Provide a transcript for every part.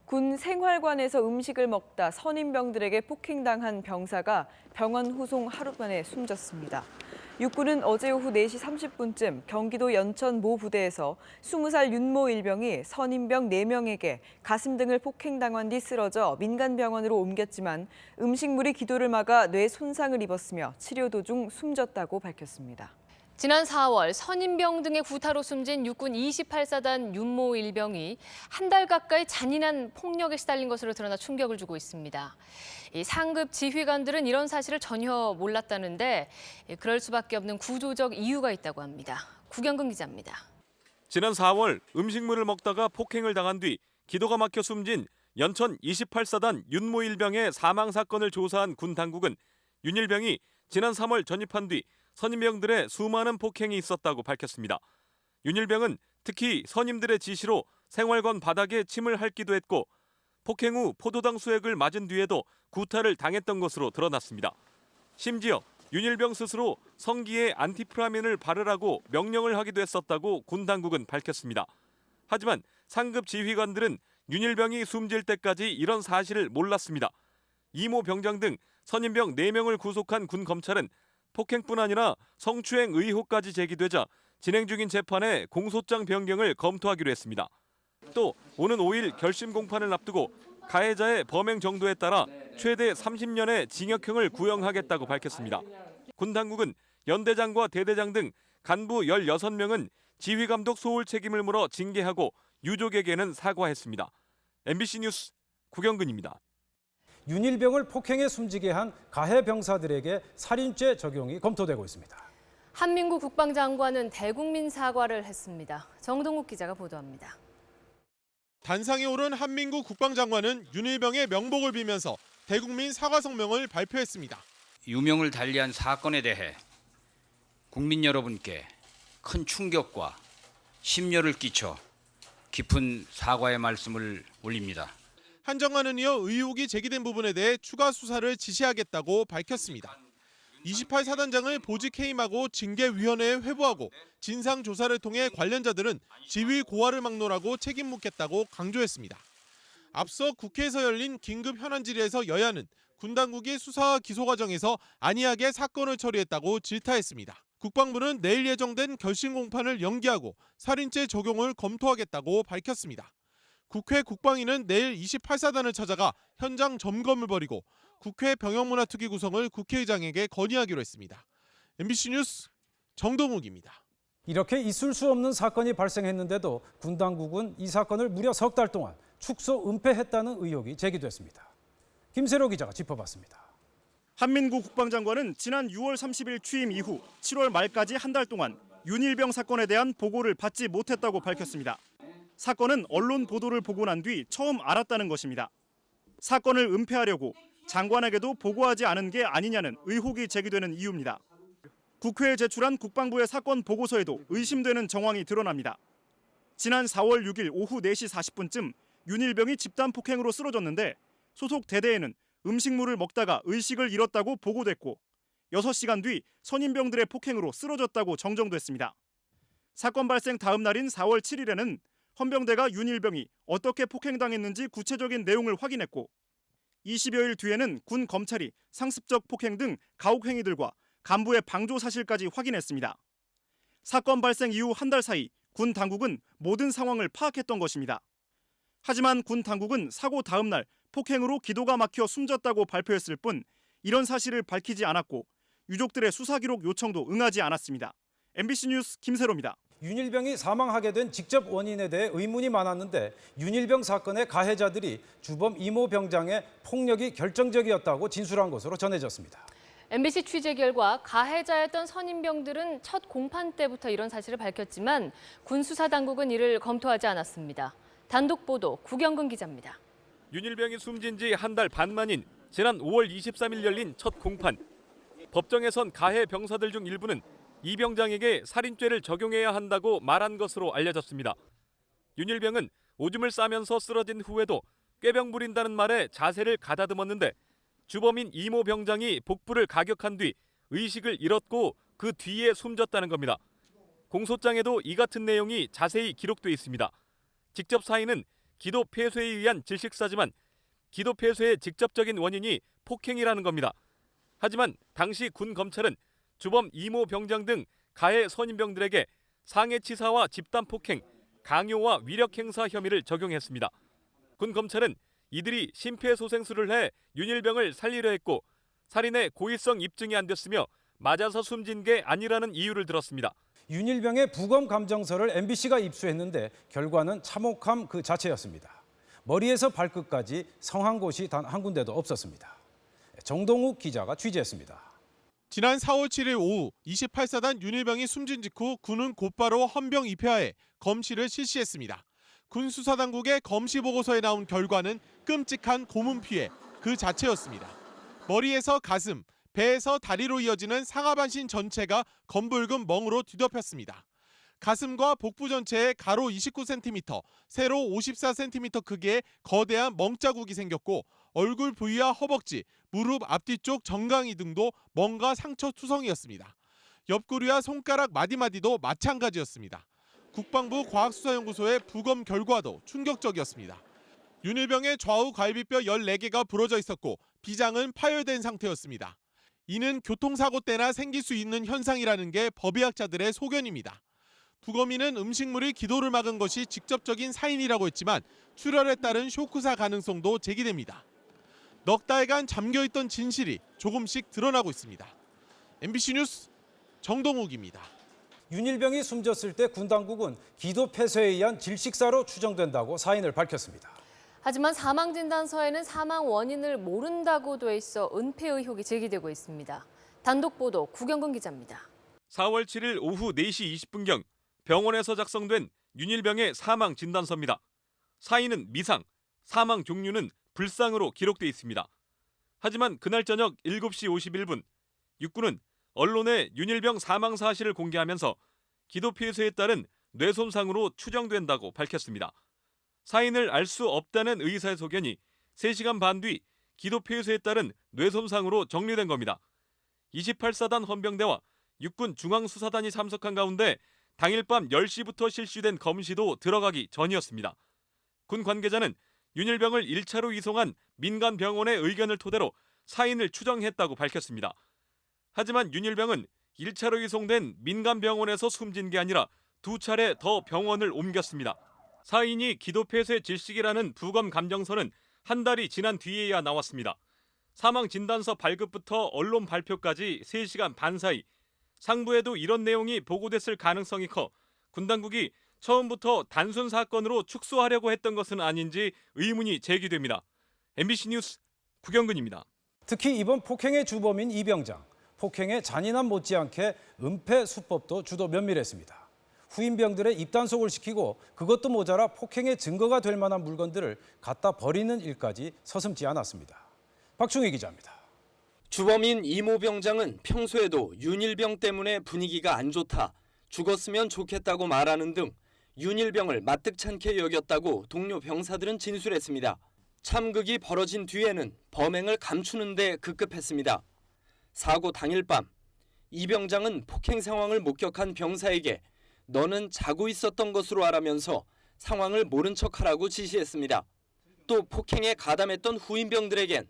군 생활관에서 음식을 먹다 선임병들에게 폭행당한 병사가 병원 후송 하루 만에 숨졌습니다. 육군은 어제 오후 4시 30분쯤 경기도 연천 모 부대에서 20살 윤모 일병이 선임병 4명에게 가슴 등을 폭행당한 뒤 쓰러져 민간병원으로 옮겼지만 음식물이 기도를 막아 뇌 손상을 입었으며 치료 도중 숨졌다고 밝혔습니다. 지난 4월 선임병 등의 구타로 숨진 육군 28사단 윤모 일병이 한 달 가까이 잔인한 폭력에 시달린 것으로 드러나 충격을 주고 있습니다. 이 상급 지휘관들은 이런 사실을 전혀 몰랐다는데 그럴 수밖에 없는 구조적 이유가 있다고 합니다. 구경근 기자입니다. 지난 4월 음식물을 먹다가 폭행을 당한 뒤 기도가 막혀 숨진 연천 28사단 윤모 일병의 사망 사건을 조사한 군 당국은 윤 일병이 지난 3월 전입한 뒤 선임병들의 수많은 폭행이 있었다고 밝혔습니다. 윤 일병은 특히 선임들의 지시로 생활관 바닥에 침을 핥기도 했고 폭행 후 포도당 수액을 맞은 뒤에도 구타를 당했던 것으로 드러났습니다. 심지어 윤 일병 스스로 성기에 안티프라민을 바르라고 명령을 하기도 했었다고 군 당국은 밝혔습니다. 하지만 상급 지휘관들은 윤 일병이 숨질 때까지 이런 사실을 몰랐습니다. 이모 병장 등 선임병 4명을 구속한 군 검찰은 폭행뿐 아니라 성추행 의혹까지 제기되자 진행 중인 재판에 공소장 변경을 검토하기로 했습니다. 또 오는 5일 결심 공판을 앞두고 가해자의 범행 정도에 따라 최대 30년의 징역형을 구형하겠다고 밝혔습니다. 군 당국은 연대장과 대대장 등 간부 16명은 지휘감독 소홀 책임을 물어 징계하고 유족에게는 사과했습니다. MBC 뉴스 구경근입니다. 윤일병을 폭행해 숨지게 한 가해 병사들에게 살인죄 적용이 검토되고 있습니다. 한민구 국방장관은 대국민 사과를 했습니다. 정동욱 기자가 보도합니다. 단상에 오른 한민구 국방장관은 윤일병의 명복을 빌면서 대국민 사과 성명을 발표했습니다. 유명을 달리한 사건에 대해 국민 여러분께 큰 충격과 심려를 끼쳐 깊은 사과의 말씀을 올립니다. 한 장관은 이어 의혹이 제기된 부분에 대해 추가 수사를 지시하겠다고 밝혔습니다. 28사단장을 보직 해임하고 징계위원회에 회부하고 진상조사를 통해 관련자들은 지휘 고하를 막론하고 책임 묻겠다고 강조했습니다. 앞서 국회에서 열린 긴급 현안 질의에서 여야는 군 당국이 수사와 기소 과정에서 안이하게 사건을 처리했다고 질타했습니다. 국방부는 내일 예정된 결심 공판을 연기하고 살인죄 적용을 검토하겠다고 밝혔습니다. 국회 국방위는 내일 28사단을 찾아가 현장 점검을 벌이고 국회 병영문화특위 구성을 국회의장에게 건의하기로 했습니다. MBC 뉴스 정동욱입니다. 이렇게 있을 수 없는 사건이 발생했는데도 군 당국은 이 사건을 무려 석 달 동안 축소 은폐했다는 의혹이 제기됐습니다. 김세로 기자가 짚어봤습니다. 한민구 국방장관은 지난 6월 30일 취임 이후 7월 말까지 한 달 동안 윤일병 사건에 대한 보고를 받지 못했다고 밝혔습니다. 사건은 언론 보도를 보고 난 뒤 처음 알았다는 것입니다. 사건을 은폐하려고 장관에게도 보고하지 않은 게 아니냐는 의혹이 제기되는 이유입니다. 국회에 제출한 국방부의 사건 보고서에도 의심되는 정황이 드러납니다. 지난 4월 6일 오후 4시 40분쯤 윤일병이 집단 폭행으로 쓰러졌는데 소속 대대에는 음식물을 먹다가 의식을 잃었다고 보고됐고 6시간 뒤 선임병들의 폭행으로 쓰러졌다고 정정됐습니다. 사건 발생 다음 날인 4월 7일에는 헌병대가 윤일병이 어떻게 폭행당했는지 구체적인 내용을 확인했고 20여일 뒤에는 군 검찰이 상습적 폭행 등 가혹 행위들과 간부의 방조 사실까지 확인했습니다. 사건 발생 이후 한 달 사이 군 당국은 모든 상황을 파악했던 것입니다. 하지만 군 당국은 사고 다음 날 폭행으로 기도가 막혀 숨졌다고 발표했을 뿐 이런 사실을 밝히지 않았고 유족들의 수사 기록 요청도 응하지 않았습니다. MBC 뉴스 김세로입니다. 윤일병이 사망하게 된 직접 원인에 대해 의문이 많았는데 윤일병 사건의 가해자들이 주범 이모 병장의 폭력이 결정적이었다고 진술한 것으로 전해졌습니다. MBC 취재 결과 가해자였던 선임병들은 첫 공판 때부터 이런 사실을 밝혔지만 군 수사 당국은 이를 검토하지 않았습니다. 단독 보도 구경근 기자입니다. 윤일병이 숨진 지 한 달 반 만인 지난 5월 23일 열린 첫 공판. 법정에선 가해 병사들 중 일부는 이 병장에게 살인죄를 적용해야 한다고 말한 것으로 알려졌습니다. 윤일병은 오줌을 싸면서 쓰러진 후에도 꾀병 부린다는 말에 자세를 가다듬었는데 주범인 이모 병장이 복부를 가격한 뒤 의식을 잃었고 그 뒤에 숨졌다는 겁니다. 공소장에도 이 같은 내용이 자세히 기록돼 있습니다. 직접 사인은 기도 폐쇄에 의한 질식사지만 기도 폐쇄의 직접적인 원인이 폭행이라는 겁니다. 하지만 당시 군 검찰은 주범 이모 병장 등 가해 선임병들에게 상해치사와 집단폭행, 강요와 위력행사 혐의를 적용했습니다. 군 검찰은 이들이 심폐소생술을 해 윤일병을 살리려 했고 살인의 고의성 입증이 안 됐으며 맞아서 숨진 게 아니라는 이유를 들었습니다. 윤일병의 부검 감정서를 MBC가 입수했는데 결과는 참혹함 그 자체였습니다. 머리에서 발끝까지 성한 곳이 단 한 군데도 없었습니다. 정동욱 기자가 취재했습니다. 지난 4월 7일 오후 28사단 윤일병이 숨진 직후 군은 곧바로 헌병 입회하에 검시를 실시했습니다. 군 수사당국의 검시 보고서에 나온 결과는 끔찍한 고문 피해 그 자체였습니다. 머리에서 가슴, 배에서 다리로 이어지는 상하반신 전체가 검붉은 멍으로 뒤덮였습니다. 가슴과 복부 전체에 가로 29cm, 세로 54cm 크기의 거대한 멍자국이 생겼고 얼굴 부위와 허벅지, 무릎 앞뒤쪽 정강이 등도 멍과 상처 투성이었습니다. 옆구리와 손가락 마디마디도 마찬가지였습니다. 국방부 과학수사연구소의 부검 결과도 충격적이었습니다. 윤일병의 좌우 갈비뼈 14개가 부러져 있었고 비장은 파열된 상태였습니다. 이는 교통사고 때나 생길 수 있는 현상이라는 게 법의학자들의 소견입니다. 부검인은 음식물이 기도를 막은 것이 직접적인 사인이라고 했지만 출혈에 따른 쇼크사 가능성도 제기됩니다. 넉 달간 잠겨있던 진실이 조금씩 드러나고 있습니다. MBC 뉴스 정동욱입니다. 윤일병이 숨졌을 때 군 당국은 기도 폐쇄에 의한 질식사로 추정된다고 사인을 밝혔습니다. 하지만 사망진단서에는 사망 원인을 모른다고 돼 있어 은폐 의혹이 제기되고 있습니다. 단독 보도 구경근 기자입니다. 4월 7일 오후 4시 20분경 병원에서 작성된 윤일병의 사망 진단서입니다. 사인은 미상, 사망 종류는 불상으로 기록돼 있습니다. 하지만 그날 저녁 7시 51분 육군은 언론에 윤일병 사망 사실을 공개하면서 기도 폐쇄에 따른 뇌손상으로 추정된다고 밝혔습니다. 사인을 알 수 없다는 의사의 소견이 3시간 반 뒤 기도 폐쇄에 따른 뇌손상으로 정리된 겁니다. 28사단 헌병대와 육군 중앙수사단이 참석한 가운데 당일 밤 10시부터 실시된 검시도 들어가기 전이었습니다. 군 관계자는 윤일병을 1차로 이송한 민간 병원의 의견을 토대로 사인을 추정했다고 밝혔습니다. 하지만 윤일병은 1차로 이송된 민간 병원에서 숨진 게 아니라 2차례 더 병원을 옮겼습니다. 사인이 기도 폐쇄 질식이라는 부검 감정서는 한 달이 지난 뒤에야 나왔습니다. 사망 진단서 발급부터 언론 발표까지 3시간 반 사이 상부에도 이런 내용이 보고됐을 가능성이 커 군 당국이 처음부터 단순 사건으로 축소하려고 했던 것은 아닌지 의문이 제기됩니다. MBC 뉴스 구경근입니다. 특히 이번 폭행의 주범인 이 병장, 폭행의 잔인함 못지않게 은폐 수법도 주도 면밀했습니다. 후임병들의 입단속을 시키고 그것도 모자라 폭행의 증거가 될 만한 물건들을 갖다 버리는 일까지 서슴지 않았습니다. 박충희 기자입니다. 주범인 이모 병장은 평소에도 윤일병 때문에 분위기가 안 좋다, 죽었으면 좋겠다고 말하는 등 윤일병을 마뜩찮게 여겼다고 동료 병사들은 진술했습니다. 참극이 벌어진 뒤에는 범행을 감추는 데 급급했습니다. 사고 당일 밤, 이 병장은 폭행 상황을 목격한 병사에게 너는 자고 있었던 것으로 알아면서 상황을 모른 척하라고 지시했습니다. 또 폭행에 가담했던 후임병들에겐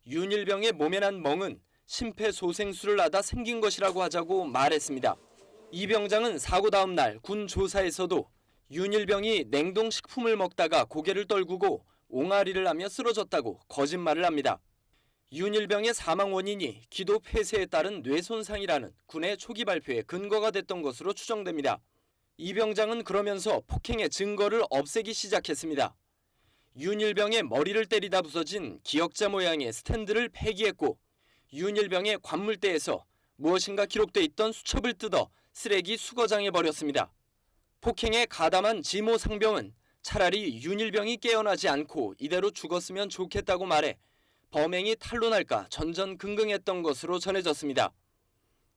윤일병의 몸에 난 멍은 심폐소생술을 하다 생긴 것이라고 하자고 말했습니다. 이 병장은 사고 다음 날 군 조사에서도 윤일병이 냉동식품을 먹다가 고개를 떨구고 옹알이를 하며 쓰러졌다고 거짓말을 합니다. 윤일병의 사망 원인이 기도 폐쇄에 따른 뇌손상이라는 군의 초기 발표에 근거가 됐던 것으로 추정됩니다. 이 병장은 그러면서 폭행의 증거를 없애기 시작했습니다. 윤일병의 머리를 때리다 부서진 기역자 모양의 스탠드를 폐기했고 윤일병의 관물대에서 무엇인가 기록돼 있던 수첩을 뜯어 쓰레기 수거장에 버렸습니다. 폭행에 가담한 지모 상병은 차라리 윤일병이 깨어나지 않고 이대로 죽었으면 좋겠다고 말해 범행이 탄로날까 전전긍긍했던 것으로 전해졌습니다.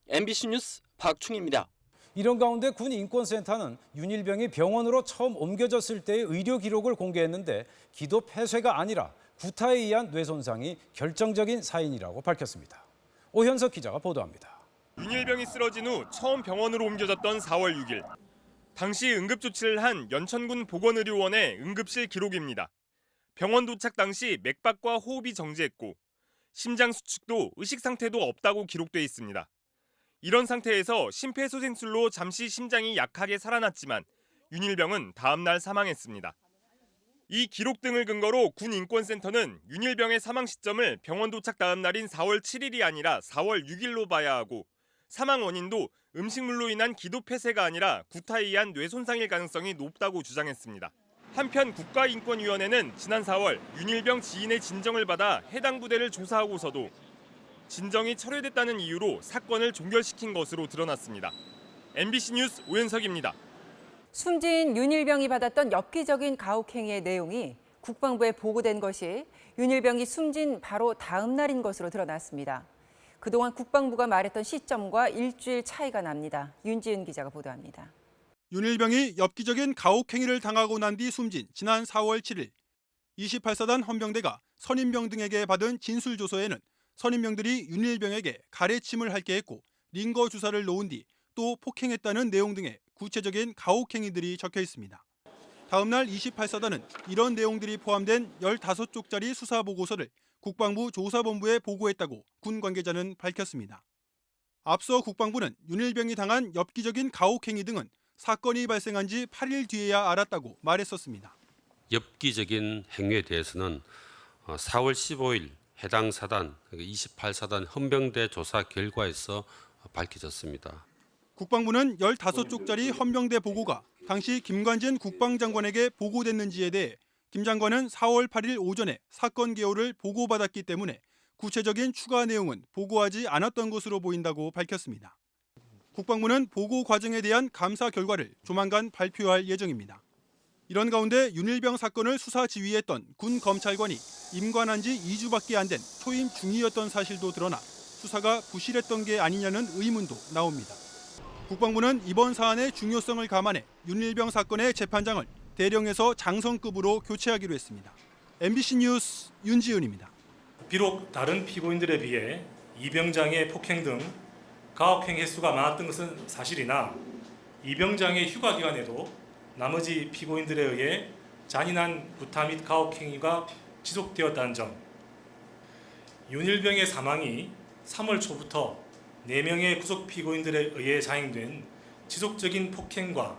MBC 뉴스 박충희입니다. 이런 가운데 군 인권센터는 윤일병이 병원으로 처음 옮겨졌을 때의 의료 기록을 공개했는데 기도 폐쇄가 아니라 구타에 의한 뇌손상이 결정적인 사인이라고 밝혔습니다. 오현석 기자가 보도합니다. 윤일병이 쓰러진 후 처음 병원으로 옮겨졌던 4월 6일. 당시 응급조치를 한 연천군 보건의료원의 응급실 기록입니다. 병원 도착 당시 맥박과 호흡이 정지했고 심장 수축도 의식 상태도 없다고 기록돼 있습니다. 이런 상태에서 심폐소생술로 잠시 심장이 약하게 살아났지만 윤일병은 다음 날 사망했습니다. 이 기록 등을 근거로 군인권센터는 윤일병의 사망 시점을 병원 도착 다음 날인 4월 7일이 아니라 4월 6일로 봐야 하고 사망 원인도 음식물로 인한 기도 폐쇄가 아니라 구타에 의한 뇌손상일 가능성이 높다고 주장했습니다. 한편 국가인권위원회는 지난 4월 윤일병 지인의 진정을 받아 해당 부대를 조사하고서도 진정이 철회됐다는 이유로 사건을 종결시킨 것으로 드러났습니다. MBC 뉴스 오현석입니다. 숨진 윤일병이 받았던 엽기적인 가혹행위의 내용이 국방부에 보고된 것이 윤일병이 숨진 바로 다음 날인 것으로 드러났습니다. 그동안 국방부가 말했던 시점과 일주일 차이가 납니다. 윤지은 기자가 보도합니다. 윤일병이 엽기적인 가혹행위를 당하고 난 뒤 숨진 지난 4월 7일 28사단 헌병대가 선임병 등에게 받은 진술조서에는 선임병들이 윤일병에게 가래침을 핥게 했고 링거 주사를 놓은 뒤 또 폭행했다는 내용 등의 구체적인 가혹행위들이 적혀 있습니다. 다음 날 28사단은 이런 내용들이 포함된 15쪽짜리 수사보고서를 국방부 조사본부에 보고했다고 군 관계자는 밝혔습니다. 앞서 국방부는 윤일병이 당한 엽기적인 가혹행위 등은 사건이 발생한 지 8일 뒤에야 알았다고 말했었습니다. 엽기적인 행위에 대해서는 4월 15일 해당 사단 28사단 헌병대 조사 결과에서 밝혀졌습니다. 국방부는 15쪽짜리 헌병대 보고가 당시 김관진 국방장관에게 보고됐는지에 대해 김 장관은 4월 8일 오전에 사건 개요를 보고받았기 때문에 구체적인 추가 내용은 보고하지 않았던 것으로 보인다고 밝혔습니다. 국방부는 보고 과정에 대한 감사 결과를 조만간 발표할 예정입니다. 이런 가운데 윤일병 사건을 수사 지휘했던 군 검찰관이 임관한 지 2주밖에 안 된 초임 중이었던 사실도 드러나 수사가 부실했던 게 아니냐는 의문도 나옵니다. 국방부는 이번 사안의 중요성을 감안해 윤일병 사건의 재판장을 대령에서 장성급으로 교체하기로 했습니다. MBC 뉴스 윤지은입니다. 비록 다른 피고인들에 비해 이 병장의 폭행 등 가혹행 횟수가 많았던 것은 사실이나 이 병장의 휴가 기간에도 나머지 피고인들에 의해 잔인한 구타 및 가혹행위가 지속되었다는 점, 윤일병의 사망이 3월 초부터 4명의 구속 피고인들에 의해 자행된 지속적인 폭행과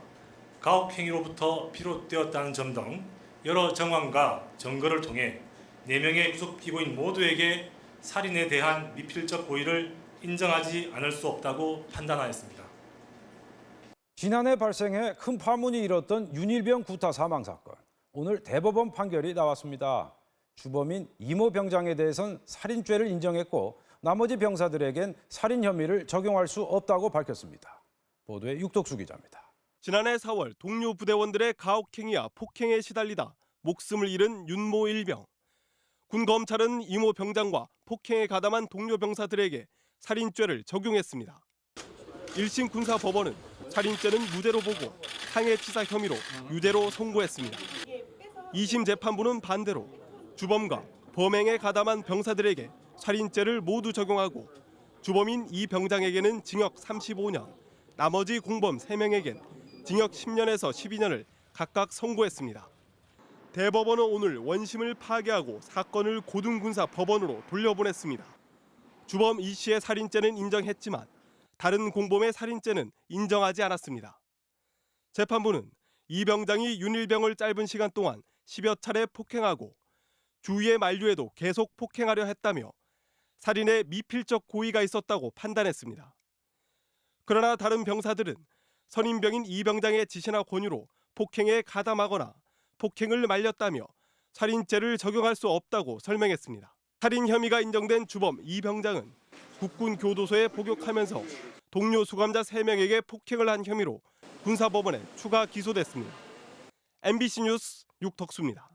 가혹행위로부터 비롯되었다는 점 등 여러 정황과 증거를 통해 4명의 구속 피고인 모두에게 살인에 대한 미필적 고의를 인정하지 않을 수 없다고 판단하였습니다. 지난해 발생해 큰 파문이 일었던 윤일병 구타 사망 사건. 오늘 대법원 판결이 나왔습니다. 주범인 이모 병장에 대해선 살인죄를 인정했고 나머지 병사들에겐 살인 혐의를 적용할 수 없다고 밝혔습니다. 보도에 육덕수 기자입니다. 지난해 4월 동료 부대원들의 가혹행위와 폭행에 시달리다 목숨을 잃은 윤모 일병. 군 검찰은 이모 병장과 폭행에 가담한 동료 병사들에게 살인죄를 적용했습니다. 1심 군사법원은 살인죄는 무죄로 보고 상해치사 혐의로 유죄로 선고했습니다. 2심 재판부는 반대로 주범과 범행에 가담한 병사들에게 살인죄를 모두 적용하고 주범인 이 병장에게는 징역 35년, 나머지 공범 3명에겐 징역 10년에서 12년을 각각 선고했습니다. 대법원은 오늘 원심을 파기하고 사건을 고등군사법원으로 돌려보냈습니다. 주범 이 씨의 살인죄는 인정했지만 다른 공범의 살인죄는 인정하지 않았습니다. 재판부는 이 병장이 윤일병을 짧은 시간 동안 10여 차례 폭행하고 주위의 만류에도 계속 폭행하려 했다며 살인에 미필적 고의가 있었다고 판단했습니다. 그러나 다른 병사들은 선임병인 이 병장의 지시나 권유로 폭행에 가담하거나 폭행을 말렸다며 살인죄를 적용할 수 없다고 설명했습니다. 살인 혐의가 인정된 주범 이 병장은 국군 교도소에 복역하면서 동료 수감자 3명에게 폭행을 한 혐의로 군사법원에 추가 기소됐습니다. MBC 뉴스 육덕수입니다.